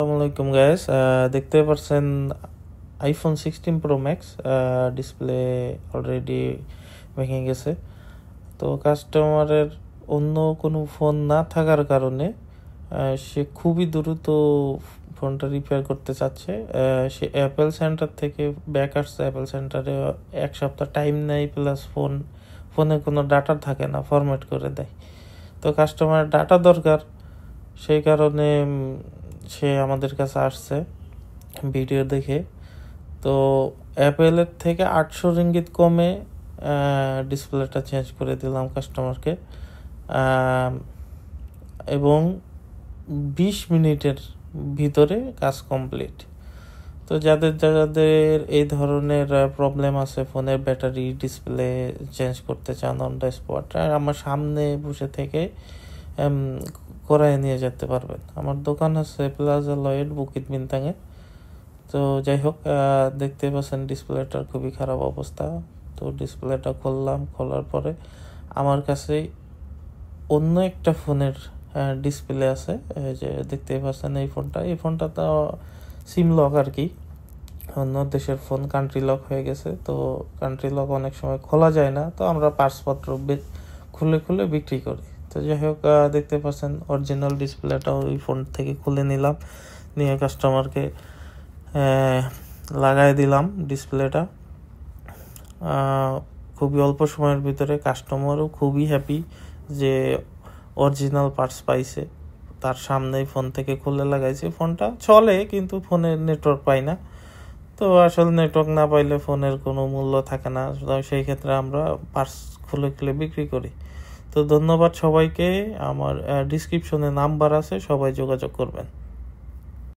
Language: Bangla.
আসসালামু আলাইকুম গাইস, দেখতে পাচ্ছেন iPhone 16 pro max display already ভেঙে গেছে। তো কাস্টমারের অন্য কোনো ফোন না থাকার কারণে সে খুবই দ্রুত ফোনটা রিপেয়ার করতে চাচ্ছে। সে অ্যাপেল সেন্টার থেকে ব্যাক আসছে। অ্যাপেল সেন্টারে এক সপ্তাহ টাইম নেয়, প্লাস ফোনে কোনো ডাটা থাকে না, ফরম্যাট করে দেয়। তো কাস্টমারের ডাটা দরকার, সেই কারণে সে আমাদের কাছে আসছে ভিডিও দেখে। তো অ্যাপেলের থেকে 800 রিঙ্গিত কমে ডিসপ্লেটা চেঞ্জ করে দিলাম কাস্টমারকে, এবং 20 মিনিটের ভিতরে কাজ কমপ্লিট। তো যাদের যাদের এই ধরনের প্রবলেম আছে, ফোনের ব্যাটারি, ডিসপ্লে চেঞ্জ করতে চান অন দ্য স্পট, আমার সামনে বসে থেকে করায় নিয়ে যেতে পারবেন। আমার দোকান আছে প্লাজা লয়েড, বুকিত বিনতাঙে। তো যাই হোক, দেখতে পাচ্ছেন ডিসপ্লেটার খুবই খারাপ অবস্থা। তো ডিসপ্লেটা খোলার পরে আমার কাছে অন্য একটা ফোনের ডিসপ্লে আছে, যে দেখতে পাচ্ছেন এই ফোনটা তো সিম লক আর কি, অন্য দেশের ফোন কান্ট্রি লক হয়ে গেছে। তো কান্ট্রি লক অনেক সময় খোলা যায় না, তো আমরা পার্সপত্র খুলে বিক্রি করি। তো যাই হোক, দেখতে পাচ্ছেন অরিজিনাল ডিসপ্লেটা ওই ফোন থেকে খুলে নিলাম, নিয়ে কাস্টমারকে লাগাই দিলাম ডিসপ্লেটা। খুবই অল্প সময়ের ভিতরে কাস্টমারও খুবই হ্যাপি যে অরিজিনাল পার্টস পাইছে। তার সামনেই ফোন থেকে খুলে লাগাইছে। ফোনটা চলে কিন্তু ফোনের নেটওয়ার্ক পায় না। তো আসলে নেটওয়ার্ক না পাইলে ফোনের কোনো মূল্য থাকে না, সেই ক্ষেত্রে আমরা পার্টস খুলে বিক্রি করি। তো ধন্যবাদ সবাইকে। আমার ডিসক্রিপশনে নাম্বার আছে, সবাই যোগাযোগ করবেন।